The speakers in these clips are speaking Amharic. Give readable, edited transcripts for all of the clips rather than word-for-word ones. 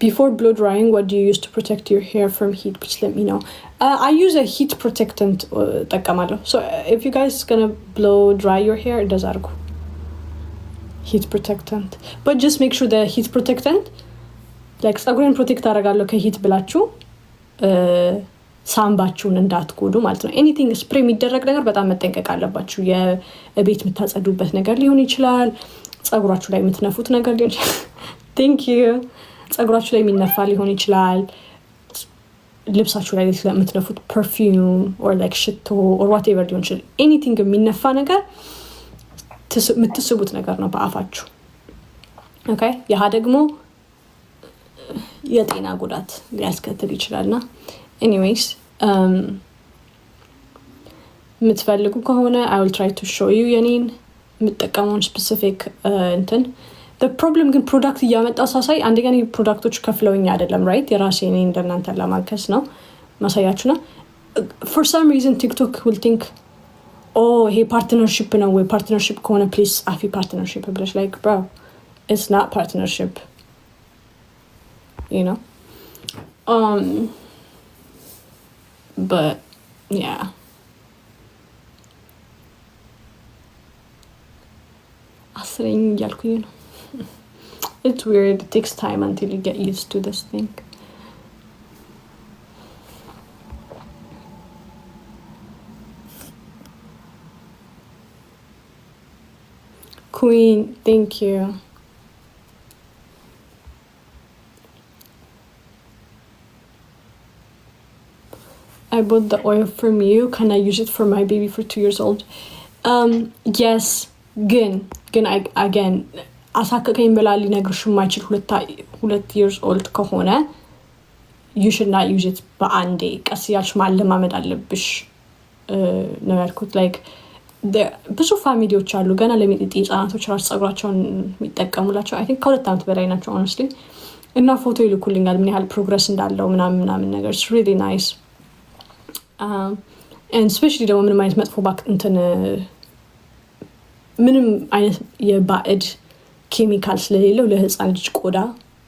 before blow drying, what do you use to protect your hair from heat? Please let me know. I use a heat protectant. So if you guys gonna blow dry your hair, it does argo heat protectant. But just make sure the heat protectant, like ፀጉሬን ፕሮቴክት አደርጋለሁ ከሂት ብላችሁ ሳምባችሁን እንዳትጎዱ ማለት ነው። ኤኒቲንግ ስፕሬይ የሚደረግ ነገር በጣም መጠንቀቅ አለባችሁ። የቤት የምታጸዱበት ነገር ሊሆን ይችላል፣ ፀጉራችሁ ላይ የምትነፉት ነገር ሊሆን ይችላል። ቴንክ ዩ። ፀጉራችሁ ላይ የሚነፋ ሊሆን ይችላል፣ ልብሳችሁ ላይ የምትነፉት ፐርፊውም ኦር ላይክ ሽቶ ኦር ዋትኤቨር ሊሆን ይችላል። ኤኒቲንግ የሚነፋ ነገር የምትስቡት ነገር ነው በአፋችሁ። ኦኬ፣ ያ ደግሞ የጤና ጉዳት ሊያስከትል ይችላልና ኤኒዌይስ የምትፈልጉ ከሆነ I will try to show you የኔን የምጠቀመውን ስፔሲፊክ እንትን the problem ግን ፕሮዳክት እያመጣው ሳሳይ አንደኛ ፕሮዳክቶች ከፍለውኝ አይደለም ራይት የራሴ እኔ እንደናንተ ለማከስ ነው ማሳያችሁና for some reason TikTok will think oh hey partnership ነው ወይ partnership ከሆነ please አፊ partnership ብለሽ like bro it's not partnership you know but yeah asring ያልኩኝ ነው it's weird it takes time until you get used to this thing Queen thank you I bought the oil from you. Can I use it for my baby for 2 years old? Yes. Again, again. አሳከከኝ ብላ ሊነግርሽ የማይችል 2 years old ከሆነ you should not use it በአንዴ ቀስ ያልሽ ማለማመድ አለብሽ ነው ያልኩት። like ብዙ ፋሚሊዎች አሉ ገና ለሚጥጥ ህጻናቶች ራስ ፀጉራቸውን የሚጠቀሙላቸው I think ከ2 ዓመት በላይ ናቸው honestly እና ፎቶ ይልኩልኛል ምን ያህል ፕሮግረስ እንዳለው ምናምን ነገር it's really nice and especially ደግሞ ምንም አይነት መጥፎ ባክ እንትን ምንም አይነት የባዕድ ኬሚካል ስለሌለው ለህፃን ልጅ ቆዳ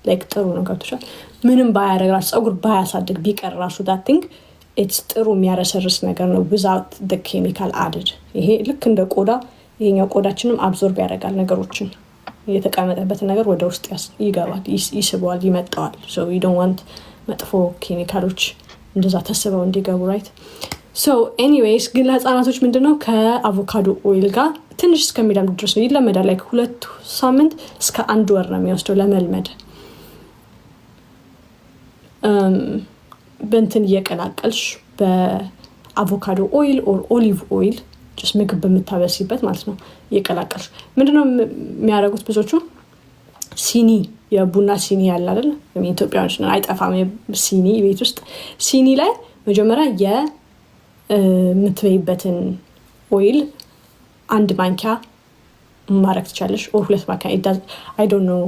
like ጥሩ ነው ገብቶሻል ምንም ባያረጋሽ ፀጉር ባያሳድግ ቢቀር ራሱ that thing it's ጥሩ የሚያረሰርስ ነገር ነው without the chemical added ይሄ ልክ እንደ ቆዳ ይሄኛው ቆዳችንም አብዞርብ ያደርጋል ነገሮችን የተቀመጠበት ነገር ወደ ውስጥ ይገባል ይስበዋል ይመጣዋል so we don't want መጥፎ ኬሚካሎች እንደዛ ተስበው እንዲገቡ right so anyways ግን ለህፃናቶች ምንድነው ከአቮካዶ ኦይል ጋር ትንሽ እስከሚለምድ ድረስ ነው ይለመዳል like 2 ሳምንት እስከ 1 ወር ነው የሚወስደው ለመልመድ በእንትን እየቀላቀልሽ በአቮካዶ ኦይል ኦር ኦሊቭ ኦይል just ምግብ በምታበሲበት ማለት ነው እየቀላቀልሽ ምንድነው የሚያደርጉት ብዙዎቹ ሲኒ የቡና ሲኒ ያለ አይደል ኢትዮጵያውያን ነው አይጠፋም ሲኒ ቤት ውስጥ ሲኒ ላይ መጀመሪያ የምትበይበትን ኦይል 1 ማንኪያ ማረክ ትችላለሽ ኦር 2 ማንኪያ I don't know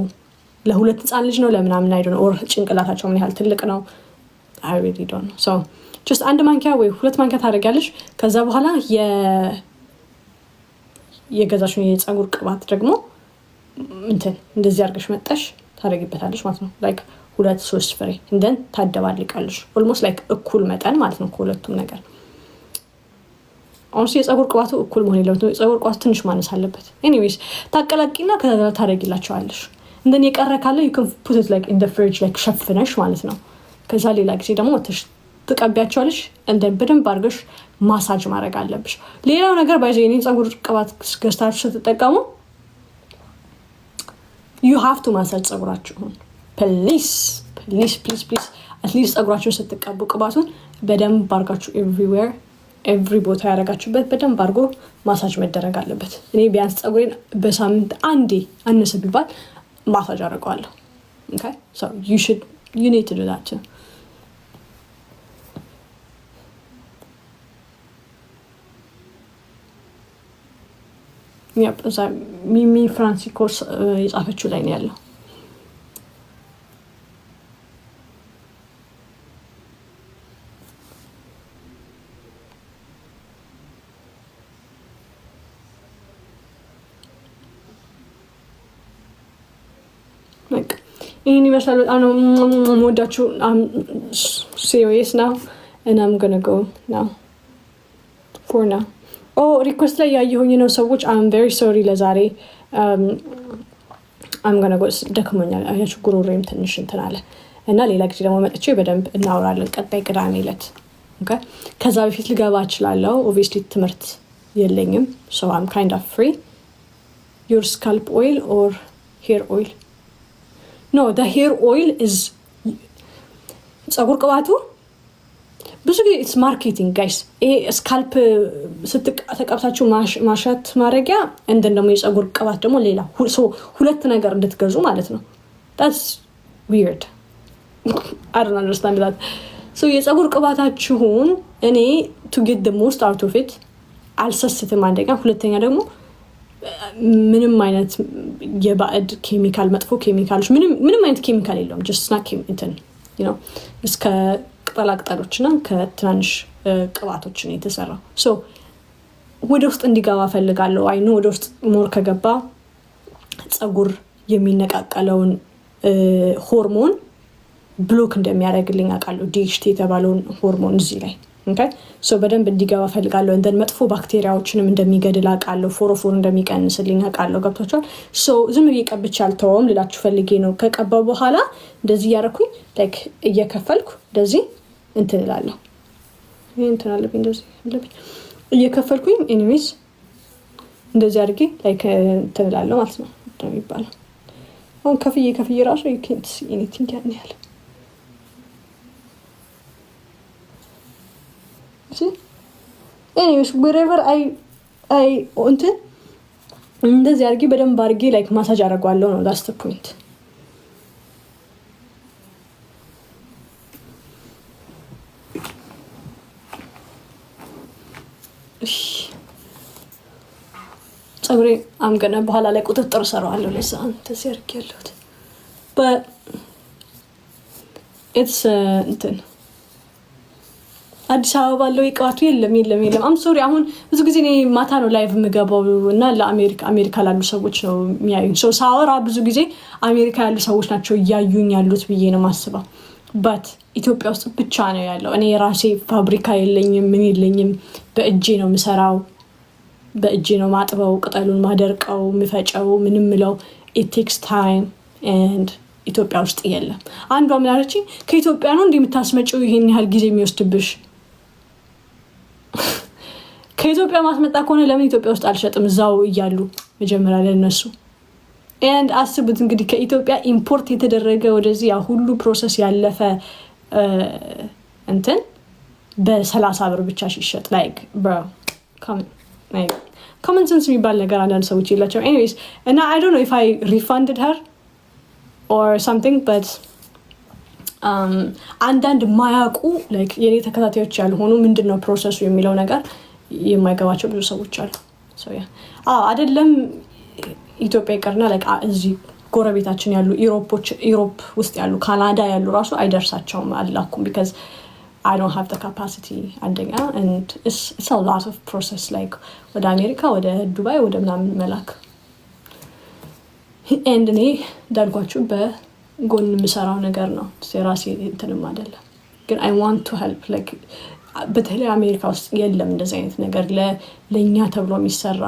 ለሁለት ህፃን ልጅ ነው ለምናምን I don't know ኦር ጭንቅላታቸው ምን ያህል ትልቅ ነው I really don't know so just 1 ማንኪያ ወይ 2 ማንኪያ ታደርጊያለሽ ከዛ በኋላ የገዛሽው የፀጉር ቅባት ደግሞ እንትን እንደዚህ አድርገሽ መጣሽ ታረጊበታለሽ ማለት ነው like 2-3 ፍሬ እንደን ታደባልቃለሽ almost like እኩል መጠን ማለት ነው ከሁለቱም ነገር አሁን የፀጉር ቅባቱ እኩል መሆን የለበትም የፀጉር ቅባቱ ትንሽ ማነስ አለበት anyways ታቀላቂና ከዛ ታረጊላቸዋለሽ እንደን የቀረ ካለ you can put it like in the fridge like ሸፍነሽ ማለት ነው ከዛ ሌላ ጊዜ ደግሞ ትቀቢያቸዋለሽ እንደን በደንብ አድርገሽ ማሳጅ ማድረግ አለብሽ ሌላው ነገር ባይዘ የኔን ፀጉር ቅባት ገዝታችሁ ስትጠቀሙ you have to massage ፀጉራችሁን please at least ፀጉራችሁን ስትቀቡ ቅባቱን በደንብ አድርጋችሁ every ቦታ ያረጋችሁበት በደንብ አድርጎ ማሳጅ መደረግ አለበት እኔ ቢያንስ ፀጉሬን በሳምንት አንዴ አነሰ ቢባል ማሳጅ አደርጋለሁ okay so you need to do that too yep so ሚሚ ፍራንሲኮስ የጻፈችው ላይ ነው ያለው ይህን ይመስላል። በጣም ነው የምወዳችሁ። serious now and I'm gonna go now for now. ሪኩዌስት ላይ ያየሁኝ ነው ሰዎች I'm very sorry ለዛሬ I'm gonna go ደክሞኛል። አያችሁ ጉሮሮዬም ትንሽ እንትን አለ እና ሌላ ጊዜ ደግሞ መጥቼ በደንብ እናወራለን ቀጣይ ቅዳሜ ዕለት። okay ከዛ በፊት ልገባ እችላለሁ። obviously ትምህርት የለኝም so I'm kind of free. your scalp oil or hair oil? no, the hair oil is ጸጉር ቅባቱ ብዙ ጊዜ it's marketing guys. ስካልፕ ስትቀባታችሁ ማሻት ማረጊያ እንደነው የጸጉር ቅባት ደግሞ ሌላ ሁለት ነገር እንድትገዙ ማለት ነው። that's weird. I don't understand that. so የጸጉር ቅባታችሁን እኔ to get the most out of it አልሰስትም አንደኛ፣ ሁለተኛ ደግሞ ምንም አይነት የባዕድ ኬሚካል መጥፎ ኬሚካሎች ምንም አይነት ኬሚካል የለውም። just snack እንትን you know እስከ ቅጠላቅጠሎችና ከትናንሽ ቅባቶች ነው የተሰራው። so ወደ ውስጥ እንዲገባ ፈልጋለሁ። አይ ኖ ወደ ውስጥ ሞር ከገባ ጸጉር የሚነቃቀለውን ሆርሞን ብሎክ እንደሚያደርግልኝ አውቃለሁ። DHT የተባለውን ሆርሞን እዚህ ላይ okay so በደንብ እንዲገባ ፈልጋለሁ። እንደን መጥፎ ባክቴሪያዎችንም እንደሚገድል አውቃለሁ። ፎሮፎር እንደሚቀንስልኝ አውቃለሁ። ገብቷችኋል? so ዝም ብዬ ቀብቼ አልተውም ልላችሁ ፈልጌ ነው። ከቀባው በኋላ እንደዚህ ያረኩኝ like እየከፈልኩ እንደዚህ እንትን እላለሁ። ይሄን እንትን አለብኝ እንደዚህ አለብኝ እየከፈልኩኝ anyways እንደዚህ አድርጌ like እንትን እላለሁ ማለት ነው የሚባለው። አሁን ከፍዬ ራሱ you can't see anything ያን ያህል anyways wherever I እንትን እንደዚህ አድርጌ በደንብ አድርጌ like ማሳጅ አደርጋለሁ ነው that's the point. ጸጉሬ አምገና በኋላ ላይ ቁጥጥር ሰራዋለሁ ለዛ እንደዚህ አድርጌያለሁ but it's እንትን አዲስ አበባ ባለው ይቀዋቱ የለም I'm sorry አሁን ብዙ ጊዜ እኔ ማታ ነው ላይቭ የምገባው እና ለአሜሪካ ላሉ ሰዎች ነው የሚያዩኝ። so ሳወራ ብዙ ጊዜ አሜሪካ ያሉ ሰዎች ናቸው እያዩኝ ያሉት ብዬ ነው ማስበው but ኢትዮጵያ ውስጥ ብቻ ነው ያለው። እኔ ራሴ ፋብሪካ የለኝም ምን የለኝም። በእጄ ነው የምሰራው፣ በእጄ ነው ማጥበው፣ ቅጠሉን ማደርቀው፣ ምፈጨው፣ ምንም ምለው it takes time and ኢትዮጵያ ውስጥ የለም። አንዷ ምን አለችኝ ከኢትዮጵያ ነው እንደምታስመጪው ይሄን ያህል ጊዜ የሚወስድብሽ? ከኢትዮጵያ ማስመጣ ከሆነ ለምን ኢትዮጵያ ውስጥ አልሸጥም እዛው እያሉ መጀመሪያ ለነሱ and አስቡት እንግዲህ ከኢትዮጵያ ኢምፖርት የተደረገ ወደዚህ ያ ሁሉ ፕሮሰስ ያለፈ እንትን በ30 ብር ብቻ ሲሸጥ like bro common sense የሚባል ነገር አንዳንድ ሰዎች የላቸው። anyways and I don't know if I refunded her or something but አንዳንድ ማያውቁ like የኔ ተከታታዮች ያልሆኑ ምንድነው ፕሮሰሱ የሚለው ነገር የማይገባቸው ብዙ ሰዎች አሉ። so yeah አይደለም ኢትዮጵያ ይቀርና like እዚህ ጎረቤታችን ያሉ ዩሮፕ ውስጥ ያሉ ካናዳ ያሉ ራሱ አይደርሳቸውም አላኩም because I don't have the capacity አንደኛ and it's a lot of process like ወደ አሜሪካ ወደ ዱባይ ወደ ምናምን መላክ and እኔ እንዳልኳችሁ በጎን የምሰራው ነገር ነው ሴራሲ እንትንም አይደለም ግን I want to help like በተለይ አሜሪካ ውስጥ የለም እንደዚህ አይነት ነገር ለኛ ተብሎ የሚሰራ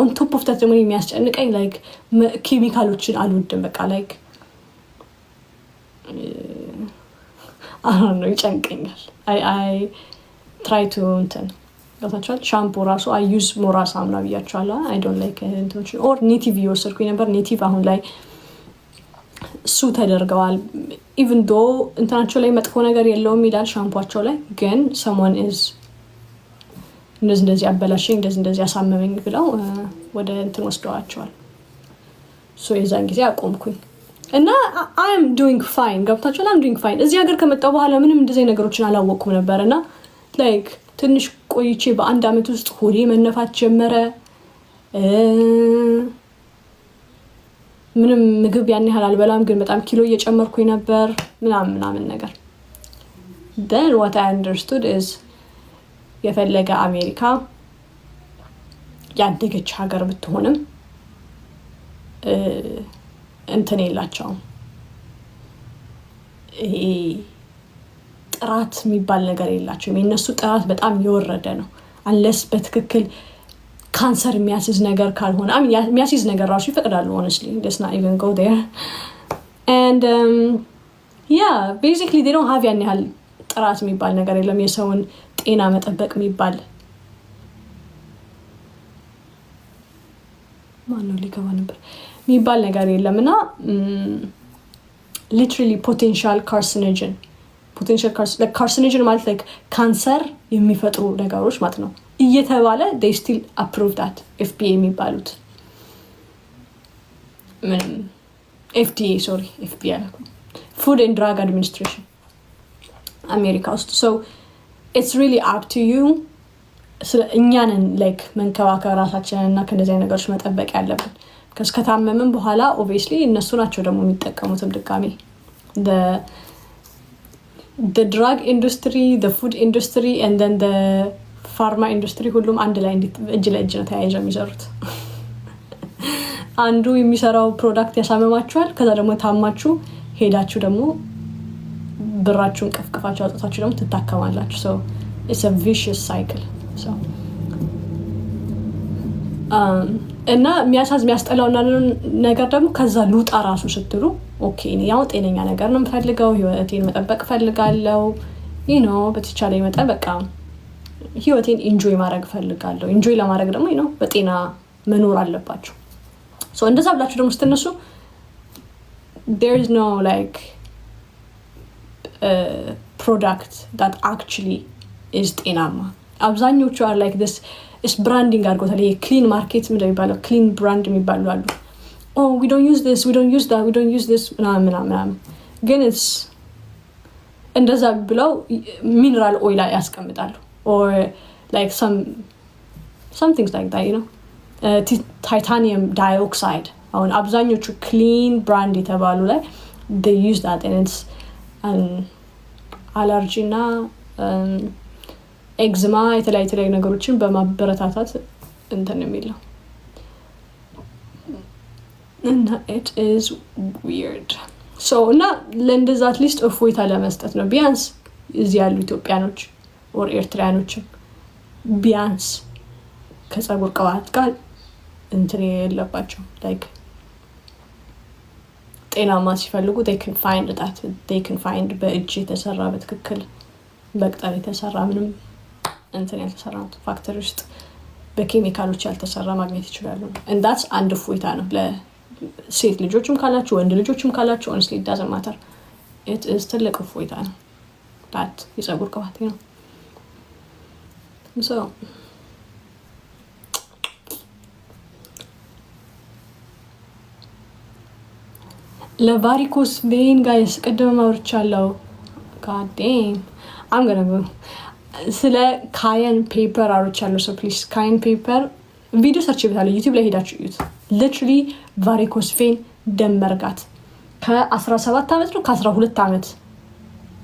on top of that ደግሞ የሚያስጨንቀኝ like ኬሚካሎችን አልወድም በቃ like I don't know ይጨንቀኛል። I try to እንትን ገብታችኋል? ሻምፖ ራሱ I use ሞራ ሳሙና ብያችኋለሁ። I don't like እንትን or native የወሰድኩኝ ነበር native አሁን ላይ እሱ ተደርገዋል even though እንትናቸው ላይ መጥፎ ነገር የለውም ይላል ሻምፖአቸው ላይ ግን someone is እንደዚህ አበላሽኝ እንደዚህ አሳመመኝ ብለው ወደ እንትን ወስደዋቸዋል። so የዛን ጊዜ አቆምኩኝ እና I am doing fine ገብታችኋል? I'm doing fine እዚህ ሀገር ከመጣሁ በኋላ ምንም እንደዚህ ነገሮችን አላወቅኩም ነበርና like ትንሽ ቆይቼ በአንድ አመት ውስጥ ሆዴ መነፋት ጀመረ። ምንም ምግብ ያን ያህል አልበላም ግን በጣም ኪሎ እየጨመርኩኝ ነበር ምናምን ነገር then what I understood is የፈለገ አሜሪካ ያደገች ሀገር ብትሆንም እንትን የላቸውም ጥራት የሚባል ነገር የላቸውም። የእነሱ ጥራት በጣም የወረደ ነው። አንለስ በትክክል ካንሰር የሚያስይዝ ነገር ካልሆነ የሚያስይዝ ነገር ራሱ ይፈቅዳሉ። honestly let's not even go there. And yeah, basically they don't have ያን ያህል ጥራት የሚባል ነገር የለም። የሰውን ጤና መጠበቅ የሚባል ማነው ሊገባ ነበር የሚባል ነገር የለም። እና literally potential carcinogen ማለት like ካንሰር የሚፈጥሩ ነገሮች ማለት ነው እየተባለ they still approve that FDA የሚባሉት FDA Food and Drug Administration አሜሪካ ውስጥ so it's really up to you እኛንን like መንከባከብ ራሳችንን እና ከነዚህ ነገሮች መጠበቅ ያለብን ከታመምን በኋላ obviously እነሱ ናቸው ደግሞ የሚጠቀሙትም ድጋሚ the drug industry, the food industry and then the pharma industry ሁሉም አንድ ላይ እጅ ለእጅ ነው ተያይዘው የሚሰሩት። አንዱ የሚሰራው ፕሮዳክት ያሳመማችኋል፣ ከዛ ደግሞ ታማችሁ ሄዳችሁ ደግሞ ብራችሁን ቀፍቅፋችሁ አውጥታችሁ ደግሞ ትታከማላችሁ። so it's a vicious cycle. so እና የሚያስጠላው ነገር ደግሞ ከዛ ሉጣ ራሱ ስትሉ ኦኬ ያው ጤነኛ ነገር ነው የምፈልገው፣ ህይወቴን መጠበቅ ፈልጋለሁ በተቻለ መጠን በቃ ህይወቴን ኢንጆይ ማድረግ ፈልጋለሁ። ኢንጆይ ለማድረግ ደግሞ በጤና መኖር አለባችሁ። so እንደዛ ብላችሁ ደግሞ ስትነሱ there is no like product that actually is ጤናማ። አብዛኞቹ are like this is branding አድርጎታል። ይሄ ክሊን ማርኬት እንደሚባለው ክሊን ብራንድ የሚባሉ አሉ። oh we don't use this, we don't use that, we don't use this ምናምን ግን it's እንደዛ ብለው ሚነራል ኦይል ያስቀምጣሉ or like some things like that titanium dioxide አሁን አብዛኞቹ ክሊን ብራንድ የተባሉ ላይ they use that and it's allergy እና ኤግዝማ የተለያዩ ነገሮችን በማበረታታት እንትን የሚለው እና it is weird. so እና ለእንደዛ at least እፎይታ ለመስጠት ነው ቢያንስ እዚህ ያሉ ኢትዮጵያኖች or ኤርትራያኖች ቢያንስ ከፀጉር ቅባት ጋር እንትን የለባቸው like ጤናማ ሲፈልጉ they can find that they can find በእጅ የተሰራ በትክክል በቅጠል የተሰራ ምንም እንትን ያልተሰራ ፋክተሪ ውስጥ በኬሚካሎች ያልተሰራ ማግኘት ይችላሉ። and that's አንድ እፎይታ ነው ለሴት ልጆችም ካላችሁ ወንድ ልጆችም ካላችሁ honestly it doesn't matter. it is ትልቅ እፎይታ ነው that የፀጉር ቅባት ነው። so ለቫሪኮስ ቬን ጋይስ ቀደም አውርቻለሁ። god damn I'm gonna go ስለ ካየን ፔፐር አውርቻለሁ። so please ካየን ፔፐር ቪዲዮ ሰርች ይብታል ዩቲዩብ ላይ ሄዳችሁ እዩት። literally ቫሪኮስ ቬን ደም መርጋት ከ17 አመት ነው ከ12 አመት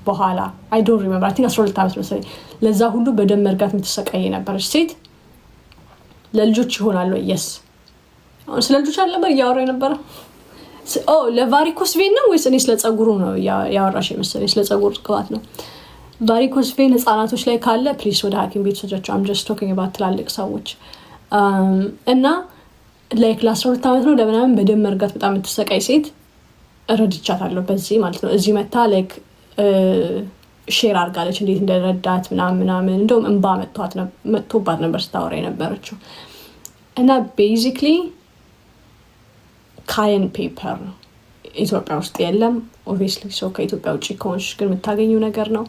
በኋላ I don't remember I think 12 አመት መሰለኝ ለዛ ሁሉ በደም መርጋት የምትሰቃይ ነበረች ሴት ለልጆች ይሆናል ወይ yes ስለ ልጆች አልነበር ያወራው ነበር። ለቫሪኮስ ቬን ነው ወይስ እኔ ስለ ፀጉሩ ነው ያወራሽ መሰለኝ? ስለ ፀጉር ቅባት ነው። ቫሪኮስ ቬን ህፃናቶች ላይ ካለ ፕሊስ ወደ ሐኪም ቤት ወስጃቸው። I'm just talking about ትላልቅ ሰዎች እና ላይክ ለ12 አመት ነው ለምናምን በደም መርጋት በጣም የምትሰቃይ ሴት ረድቻታለሁ በዚህ ማለት ነው። እዚህ መታ ላይክ ሼር አድርጋለች እንዴት እንደረዳት ምናምን እንደውም እንባ መጥቶባት ነበር ስታወራ የነበረችው። እና ቤዚክሊ ካየን ፔፐር ነው ኢትዮጵያ ውስጥ የለም obviously so ከኢትዮጵያ ውጪ ከሆንሽ ግን የምታገኙ ነገር ነው።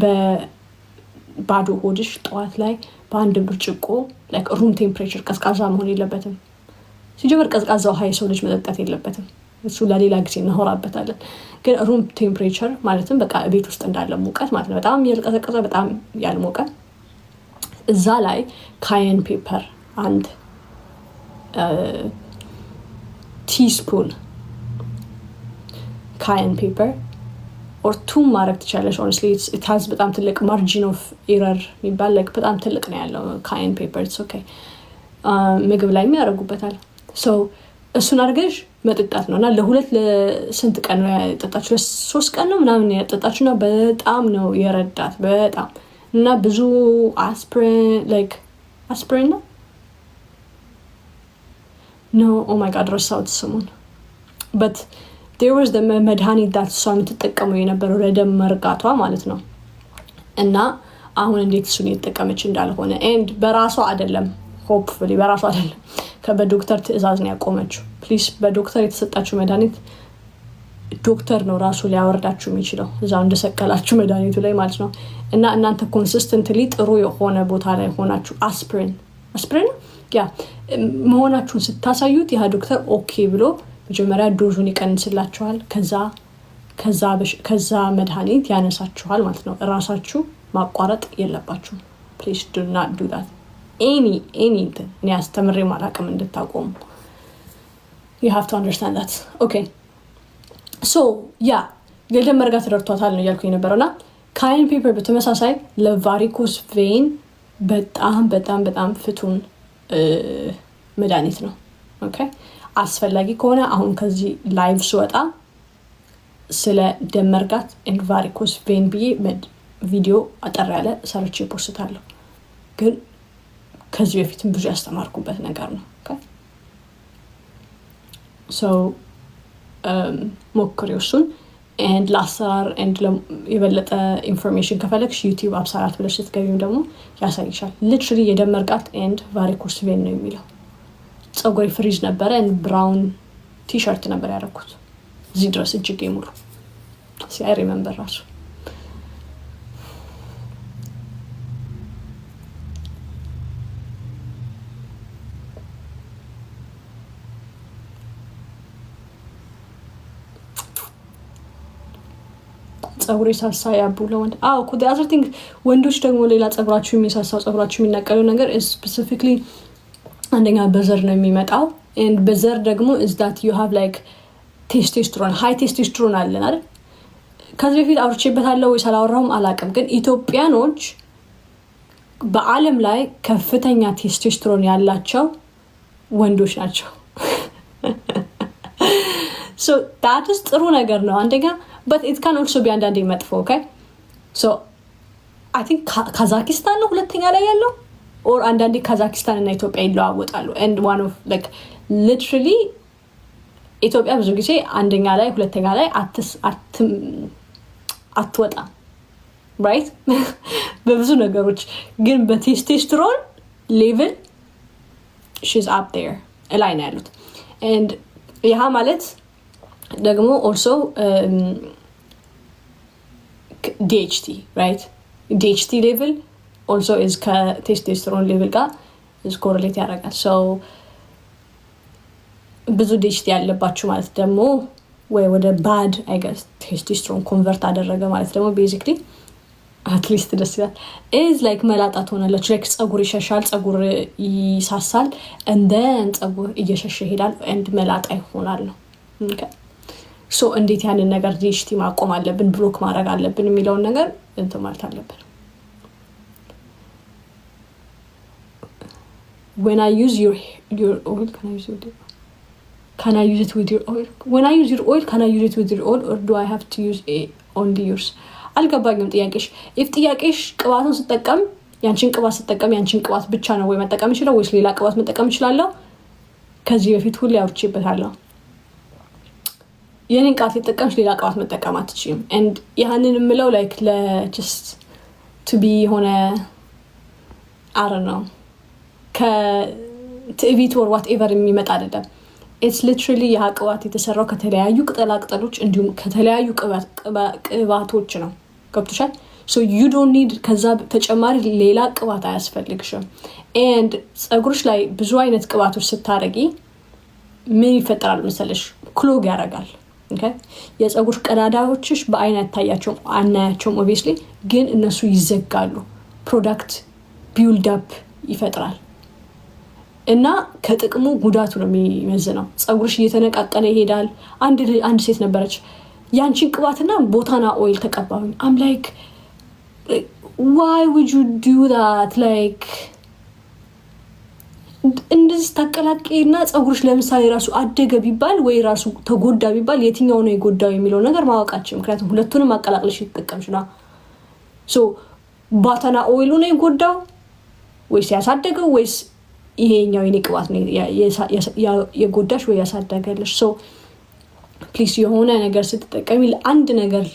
በባዶ ሆድሽ ጠዋት ላይ በአንድ ብርጭቆ like room temperature ቀዝቃዛ መሆን የለበትም። ሲጀመር ቀዝቃዛ ውሃ የሰው ልጅ መጠጣት የለበትም። እሱ ለሌላ ጊዜ እናወራበታለን። ግን room temperature ማለትም በቃ ቤት ውስጥ እንዳለ ሙቀት ማለት ነው። በጣም ያልቀዘቀዘ በጣም ያልሞቀ እዛ ላይ ካየን ፔፐር አንድ ቲስፑን ካየን ፔፐር or 2 ማድረግ ትችላለሽ። honestly it has በጣም ትልቅ margin of error የሚባል like በጣም ትልቅ ነው ያለው ካየን ፔፐር it's okay ምግብ ላይ ያደርጉበታል። ሶ እሱን አድርገሽ መጠጣት ነውና ለሁለት ለስንት ቀን ነው ያጠጣችሁ? ለ3 ቀን ነው ምናምን ያጠጣችሁና በጣም ነው የረዳት በጣም እና ብዙ አስፕሪን ነው ኦ ማይ ጋድ ረሳሁት ስሙን but there was the መድኃኒት that እሷ የምትጠቀመው የነበረው ለደም መርጋቷ ማለት ነው። እና አሁን እንዴት እሱን እየተጠቀመች እንዳልሆነ and በራሷ አይደለም ሆፕፉሊ በራሷ አይደለም በዶክተር ትዕዛዝ ነው ያቆመችው። ፕሊዝ በዶክተር የተሰጣችሁ መድኃኒት ዶክተር ነው ራሱ ሊያወርዳችሁ የሚችለው እዛው እንደሰቀላችሁ መድኃኒቱ ላይ ማለት ነው። እና እናንተ ኮንሲስተንትሊ ጥሩ የሆነ ቦታ ላይ ሆናችሁ አስፕሪን ያ መሆናችሁን ስታሳዩት ያ ዶክተር ኦኬ ብሎ መጀመሪያ ዶዙን ይቀንስላችኋል። ከዛ መድኃኒት ያነሳችኋል ማለት ነው። ራሳችሁ ማቋረጥ የለባችሁም። ፕሊዝ ዱ ናት ዱ ዳት anything እኔ አስተምሬ ማላቅም እንድታቆሙ you have to understand that okay so yeah የደም መርጋት ረድቷታል ነው ያልኩኝ ነበርና ካይን ፔፐር በተመሳሳይ ለቫሪኮስ ቬን በጣም ፍቱን መድኃኒት ነው። ኦኬ አስፈላጊ ከሆነ አሁን ከዚህ ላይቭ ስወጣ ስለ ደም መርጋት and varicose vein ብዬ ቪዲዮ አጠር ያለ ሰርቼ ፖስታለሁ። ግን ከዚህ በፊትም ብዙ ያስተማርኩበት ነገር ነው። ኦኬ ሶ ሞክሪው እሱን and ለአሰራር and የበለጠ ኢንፎርሜሽን ከፈለግሽ ዩቲዩብ አብሳራት ብለሽ ስትገቢም ደግሞ ያሳይሻል። ሊትራሊ የደም መርጋት and varicose vein ነው የሚለው። ጸጉሬ ፍሪዝ ነበረ and ብራውን ቲሸርት ነበር ያደረኩት እዚህ ድረስ እጅጌ ሙሉ I remember ራሱ ጸጉሬ ሳሳ ያቡለ ወንድ the other thing ወንዶች ደግሞ ሌላ ጸጉራችሁ የሚሳሳው ጸጉራችሁ የሚነቀለው ነገር specifically አንደኛ በዘር ነው የሚመጣው and በዘር ደግሞ is that you have like testosterone high testosterone አለን አይደል? ከዚህ በፊት አውርቼበታለሁ ወይ ሳላወራውም አላቅም። ግን ኢትዮጵያኖች በአለም ላይ ከፍተኛ ቴስቶስትሮን ያላቸው ወንዶች ናቸው። so that is ጥሩ ነገር ነው አንደኛ but it can also be አንዳንዴ መጥፎ okay so I think ካዛኪስታን ነው ሁለተኛ ላይ ያለው or አንዳንዴ ካዛኪስታን እና ኢትዮጵያ ይለዋወጣሉ and one of like literally ኢትዮጵያ ብዙ ጊዜ አንደኛ ላይ ሁለተኛ ላይ አትወጣ right በብዙ ነገሮች ግን በቴስቶስትሮን ሌቭል she's up there ላይ ነው ያሉት and ያ ማለት ደግሞ also DHT right DHT level also is testosterone level ጋር is correlate ያደርጋል so ብዙ DHT ያለባችሁ ማለት ደግሞ ወይ ወደ bad I guess testosterone convert አደረገ ማለት ደግሞ basically at least ደስ ይላል is like መላጣት ሆናለች like ጸጉር ይሸሻል ጸጉር ይሳሳል and then ጸጉር እየሸሸ ይሄዳል and መላጣ ይሆናል ነው okay so እንዴት ያንን ነገር DHT ማቆም አለብን ብሎክ ማድረግ አለብን የሚለው ነገር እንትን ማለት አለብን when I use your oil can I use it with your oil when I use your oil can I use it with your oil or do I have to use only yours አልገባኝም ጥያቄሽ if ጥያቄሽ ቅባቱን ስጠቀም ያንቺን ቅባት ስጠቀም ያንቺን ቅባት ብቻ ነው ወይ መጠቀም ይችላል ወይስ ሌላ ቅባት መጠቀም ይችላል ከዚህ በፊት ሁሉ ያውርቼበታለሁ የኔን ቅባት የተጠቀምሽ ሌላ ቅባት መጠቀም አትችይም and ያንን ምለው like just to be ሆነ I don't know ከቲቪት or whatever የሚመጣ አይደለም it's literally ያ ቅባት የተሰራው ከተለያዩ ቅጠላ ቅጠሎች እንዲሁም ከተለያዩ ቅባቶች ነው ገብቶሻል so you don't need ከዛ ተጨማሪ ሌላ ቅባት አያስፈልግሽም and ጸጉርሽ ላይ ብዙ አይነት ቅባቶች ስታረጊ ምን ይፈጠራል መሰለሽ ክሎግ ያደርጋል okay የጸጉር ቀዳዳዎችሽ በአይን አታያቸውም አናያቸውም obviously ግን እነሱ ይዘጋሉ ፕሮዳክት ቢልድ አፕ ይፈጥራል እና ከጥቅሙ ጉዳቱ ነው የሚመዝነው ጸጉርሽ እየተነቃቀለ ይሄዳል አንድ ሴት ነበረች ያንቺን ቅባትና ቦታና ኦይል ተቀባሁኝ I'm like why would you do that like እንደዚህ ታቀላቅይና ጸጉርሽ ለምሳሌ ራሱ አደገ ቢባል ወይ ራሱ ተጎዳ ቢባል የትኛው ነው የጎዳው የሚለው ነገር ማወቃችን ምክንያቱም ሁለቱንም አቀላቅለሽ ይተጠቀምሽ ነው ሶ ባተና ኦይሉ ነው የጎዳው ወይስ ያሳደገው ወይስ ይሄኛው የኔ ቅባት ነው የጎዳሽ ወይ ያሳደገልሽ ሶ ፕሊስ የሆነ ነገር ስትጠቀሚ ለአንድ ነገር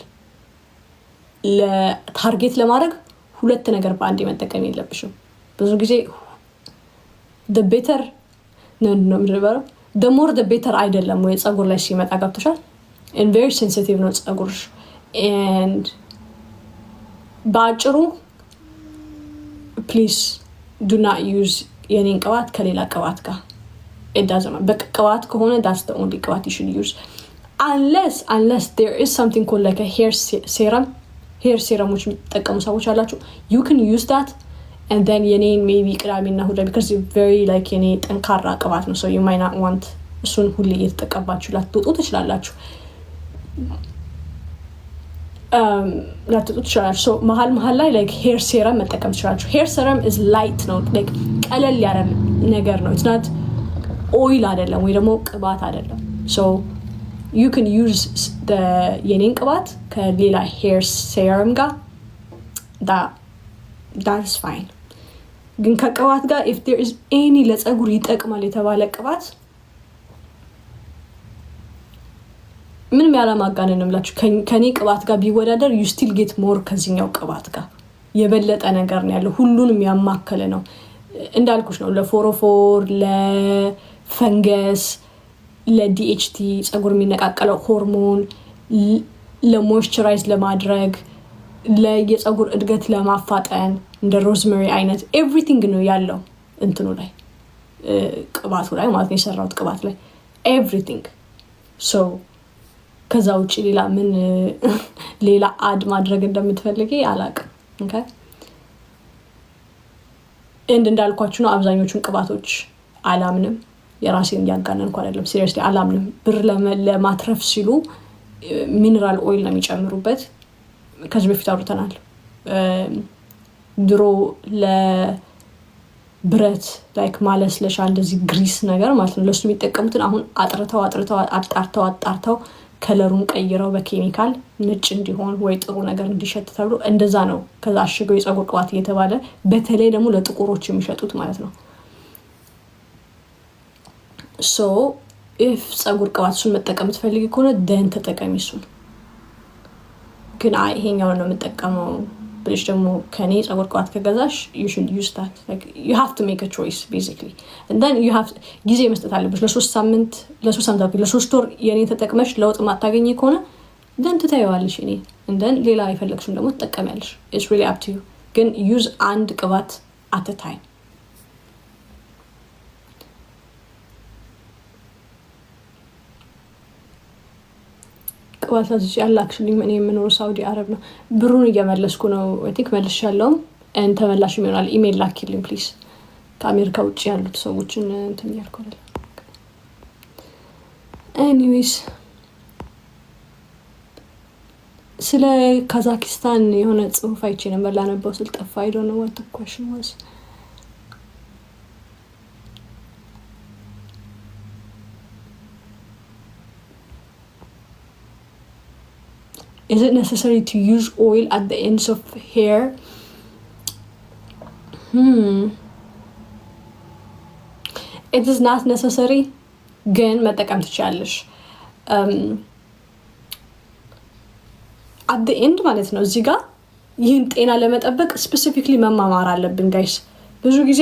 ለታርጌት ለማድረግ ሁለት ነገር በአንድ መጠቀም የለብሽም ብዙ ጊዜ the better no the more the better አይደለም ወይ ጸጉር ላይ ሲመጣ ገብቶሻል and very sensitive ነው ጸጉርሽ and ባጭሩ please do not use የኔን ቅባት ከሌላ ቅባት ጋር it doesn't matter በቃ ቅባት ከሆነ that's the only ቅባት you should use unless there is something called like a hair serum which የሚጠቀሙ ሰዎች አላችሁ you can use that and then የኔን maybe ቅዳሜና እሁድ because it's very like የኔ ጠንካራ ቅባት ነው so you might not want እሱን ሁሌ እየተጠቀማችሁ ላትወጡ ትችላላችሁ ላትወጡ ትችላላችሁ so መሀል ላይ like hair serum መጠቀም ትችላላችሁ hair serum is light ነው like ቀለል ያለ ነገር ነው it's not oil አይደለም ወይ ደግሞ ቅባት አይደለም so you can use the የኔን ቅባት ከሌላ hair serum ጋር that's fine ግን ከቅባት ጋር if there is any ለጸጉር ይጠቅማል የተባለ ቅባት ምንም ያላማጋነንም ላችሁ ከኔ ቅባት ጋር ቢወዳደር you still get more ከዚህኛው ቅባት ጋር የበለጠ ነገር ነው ያለው ሁሉንም ያማከለ ነው እንዳልኩሽ ነው ለፎሮፎር ለፈንገስ ለዲኤችቲ ጸጉር የሚነቃቀለው ሆርሞን ለሞይስቸራይዝ ለማድረግ ለየጸጉር እድገት ለማፋጠን እንደ ሮዝሜሪ አይነት ኤቭሪቲንግ ነው ያለው እንትኑ ላይ ቅባቱ ላይ ማለት ነው የሰራውት ቅባት ላይ ኤቭሪቲንግ ሶ ከዛ ውጪ ሌላ አድ ማድረግ እንደምትፈልጊ አላቅም ኦኬ እንዳልኳችሁ ነው አብዛኞቹን ቅባቶች አላምንም የራሴን ያጋነንኩ አይደለም ሲሪየስሊ አላምንም ብር ለማትረፍ ሲሉ ሚነራል ኦይል ነው የሚጨምሩበት ከዚህ በፊት አውርተናል ድሮ ለብረት ላይክ ማለስለሻ እንደዚህ ግሪስ ነገር ማለት ነው ለሱ የሚጠቀሙትን አሁን አጣርተው ከለሩን ቀይረው በኬሚካል ነጭ እንዲሆን ወይ ጥሩ ነገር እንዲሸት ተብሎ እንደዛ ነው ከዛ አሽገው የጸጉር ቅባት እየተባለ በተለይ ደግሞ ለጥቁሮች የሚሸጡት ማለት ነው so if ጸጉር ቅባቱን መጠቀም ትፈልጊ ከሆነ ደን ተጠቀሚ እሱን ግን ይሄኛው ነው የምጠቀመው ብለሽ ደግሞ ከኔ ጸጉር ቅባት ከገዛሽ you should use that like you have to make a choice basically and then you have ጊዜ መስጠት አለብሽ ለሶስት ሳምንት ለሶስት ወር የኔ ተጠቅመሽ ለውጥ ማታገኝ ከሆነ then ትተይዋለሽ እኔ and then ሌላ አይፈልግሽም ደግሞ ተጠቀሚያለሽ it's really up to you ግን use አንድ ቅባት at a time ቅባታች ያላክሽልኝ ምን የምኖር ሳውዲ አረብ ነው ብሩን እየመለስኩ ነው I think መልሻለሁ and ተመላሽም ይሆናል ኢሜል ላኪልኝ ፕሊዝ ከአሜሪካ ውጪ ያሉት ሰዎችን እንትን ያልኩኝ anyways ስለ ካዛክስታን የሆነ ጽሁፍ አይቼ ነበር ላነበው ስልጠፋ I don't know what the question was Is it necessary to use oil at the ends of hair? It is not necessary. ግን መጠቀም ትችያለሽ at the end ማለት ነው እዚህ ጋር ይህን ጤና ለመጠበቅ ስፔሲፊክሊ መማማር አለብን ጋይስ ብዙ ጊዜ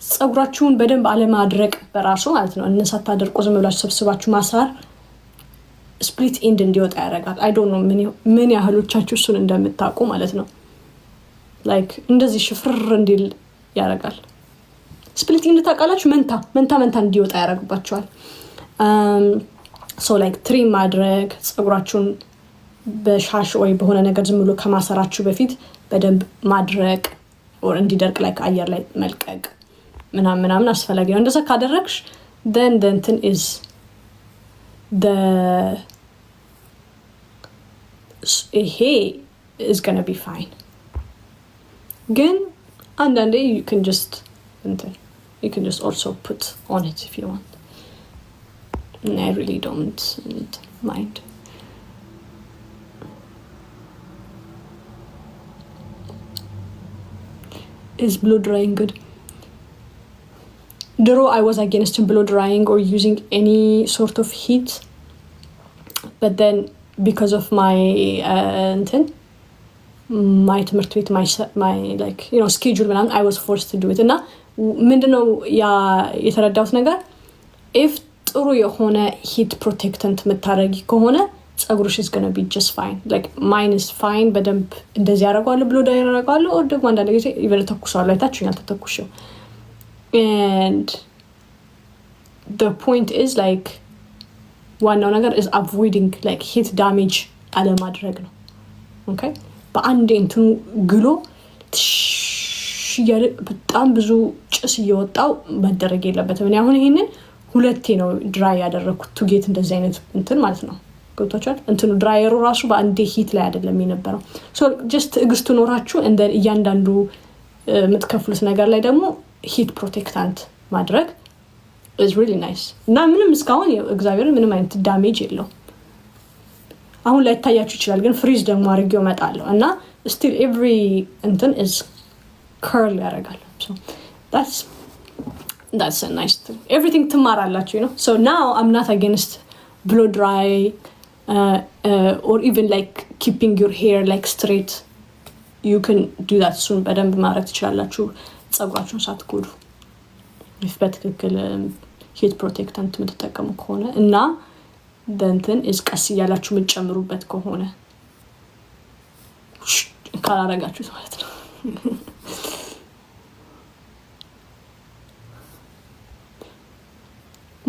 ጸጉራችሁን በደንብ አለማድረቅ በራሱ ማለት ነው እነሳት ታደርቁ ዝም ብላችሁ ሰብስባችሁ ማሳር ስፕሊት ኤንድ እንዲወጣ ያደርጋል I don't know ምን ያህሎቻችሁ እሱን እንደምታውቁ ማለት ነው like እንደዚህ ሽፍር እንዲል ያደርጋል ስፕሊት ኤንድ ታውቃላችሁ መንታ እንዲወጣ ያደርግባችኋል so like ትሪም ማድረግ ጸጉራችሁን በሻሽ ወይ በሆነ ነገር ዝም ብሎ ከማሰራችሁ በፊት በደንብ ማድረቅ or እንዲደርቅ like አየር ላይ መልቀቅ ምናምን አስፈላጊ ነው እንደዛ ካደረግሽ then thing is hey is going to be fine ግን አንዳንዴ you can just you can just also put on it if you want. And I really don't mind. Is blow drying good? Dro, I was against blow drying or using any sort of heat, but then because of my my ትምህርት ቤት my like you know schedule ምናምን I was forced to do it. እና ምንድነው የተረዳሁት ነገር if ጥሩ የሆነ heat protectant የምታረጊ ከሆነ ጸጉርሽ is going to be just fine. Like mine is fine. በደንብ እንደዚህ ያደርጋለሁ ብሎ ዳይ ያደርጋለሁ or ደግሞ አንዳንድ ጊዜ even ተኩሳለሁ አይታችሁኛል ተተኩሽው. And the point is like ዋናው ነገር is avoiding like heat damage አለማድረግ ነው. okay በአንዴ እንትኑ ግሎ ያለ በጣም ብዙ ጭስ እየወጣው መደረግ የለበትም። እኔ አሁን ይሄንን ሁለቴ ነው ድራይ ያደረኩት to get እንደዚህ አይነት እንትን ማለት ነው። ገብቷችኋል? እንትኑ ድራየሩ ራሱ በአንዴ ሂት ላይ አይደለም የነበረው። so just እግስቱ ኖራችሁ and then እያንዳንዱ የምትከፍሉት ነገር ላይ ደግሞ ሂት ፕሮቴክታንት ማድረግ is really nice. እና ምንም እስካሁን እግዚአብሔር ምንም አይነት ዳሜጅ የለው። አሁን ላይ ታያችሁ ይችላል ግን ፍሪዝ ደግሞ አድርጌው መጣለሁ እና still every እንትን is curl ያደርጋል። so that's a nice thing. Everything ትማራላችሁ you know. So now I'm not against blow dry or even like keeping your hair like straight. You can do that soon. በደንብ ማድረግ ትችላላችሁ ጸጉራችሁን ሳትጎዱ if በትክክል ሂት ፕሮቴክታንት የምትጠቀሙ ከሆነ እና ደንተን ቀስ እያላችሁ የምትጨምሩበት ከሆነ ካላረጋችሁት ማለት ነው።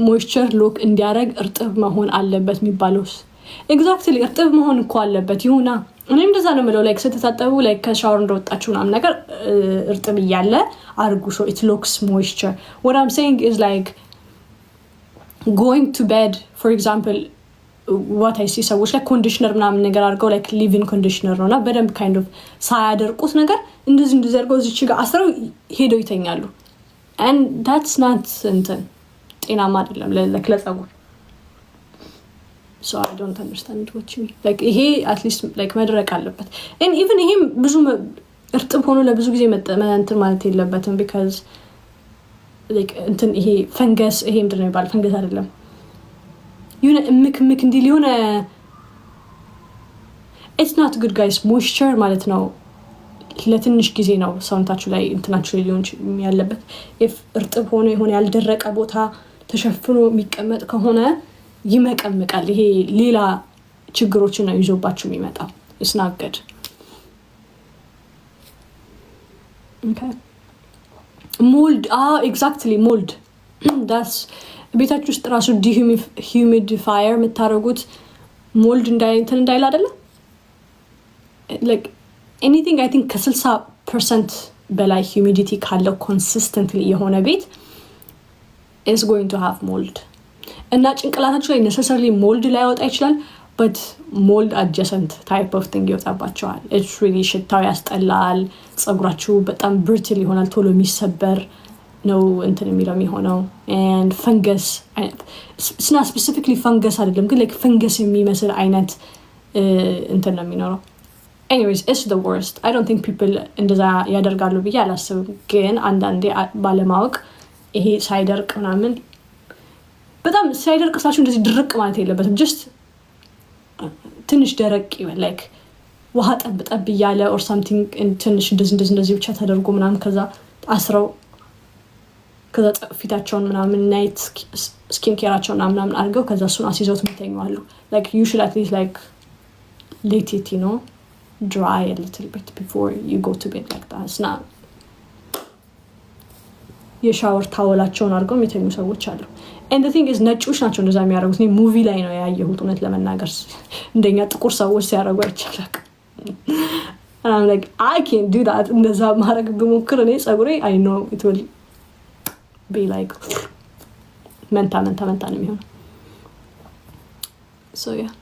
ሞይስቸር ሎክ እንዲያረግ እርጥብ መሆን አለበት የሚባለውስ ኤግዛክትሊ እርጥብ መሆን እኮ አለበት ይሁና። እኔም እንደዛ ነው የምለው like ስትታጠቡ like ከሻወር እንደወጣችሁ ምናምን ነገር እርጥብ እያለ አርጉ so it looks moisture. What I'm saying is like going to bed for example what I see ሰዎች like conditioner ምናምን ነገር አድርገው like leave-in conditioner ነውና በደንብ kind of ሳያደርቁት ነገር እንደዚህ አድርገው እዚች ጋር አስረው ሄደው ይተኛሉ and that's not እንትን ጤናማ አይደለም ለጸጉር. So I don't understand what you mean. Like ይሄ at least like መድረቅ አለበት and even ይሄም ብዙ እርጥብ ሆኖ ለብዙ ጊዜ እንትን ማለት የለበትም because like እንትን ይሄ ፈንገስ ይሄ ምንድን ነው የሚባለው ፈንገስ አይደለም የሆነ ምክ እንዲል የሆነ it's not good guys. moisture ማለት ነው ለትንሽ ጊዜ ነው ሰውነታችሁ ላይ እንትናችሁ ላይ ሊሆን ያለበት if እርጥብ ሆኖ የሆነ ያልደረቀ ቦታ ተሸፍኖ የሚቀመጥ ከሆነ ይመቀምቃል። ይሄ ሌላ ችግሮችን ነው ይዞባችሁ የሚመጣው it's not good. okay mold exactly mold that's ቤታችሁ ውስጥ ራሱ dehumidifier የምታረጉት mold እንዳይል አይደለ like anything I think ከ60% በላይ humidity ካለው consistently የሆነ ቤት is going to have mold. እና ጭንቅላታችሁ ላይ necessarily mold ላይወጣ ይችላል but mold adjacent type of thing ይወጣባቸዋል. it's really ሽታው ያስጠላል ጸጉራችሁ በጣም brittle ይሆናል ቶሎ የሚሰበር ነው እንትን የሚሆነው and fungus it's not specifically fungus አይደለም ግን like fungus የሚመስል አይነት እንትን ነው የሚኖረው. anyways it's the worst. I don't think people እንደዛ ያደርጋሉ ብዬ አላስብም ግን አንዳንዴ ባለማወቅ ይሄ ሳይደርቅ ምናምን በጣም ሳይደርቅ ሳችሁ እንደዚህ ድርቅ ማለት የለበትም just ትንሽ ደረቅ ይበል like ውሃ ጠብ ያለ or something ትንሽ እንደዚህ ብቻ ተደርጎ ምናምን ከዛ አስረው ከዛ ፊታቸውን ምናምን ናይት ስኪን ኬራቸውን ምናምን አድርገው ከዛ እሱን አስይዘውት ምተኛዋሉ like you should at least like let it you know dry a little bit before you go to bed like that. it's not የሻወር ታወላቸውን አድርገው የሚተኙ ሰዎች አሉ and the thing is ነጮች ናቸው እንደዛ የሚያደርጉት። እኔ ሙቪ ላይ ነው ያየሁት እውነት ለመናገር እንደኛ ጥቁር ሰዎች ሲያደርጉ አይቻልም and I'm like I can't do that. እንደዛ ማድረግ ብሞክር እኔ ጸጉሬ I know it will be like መንታ ነው የሚሆነው so yeah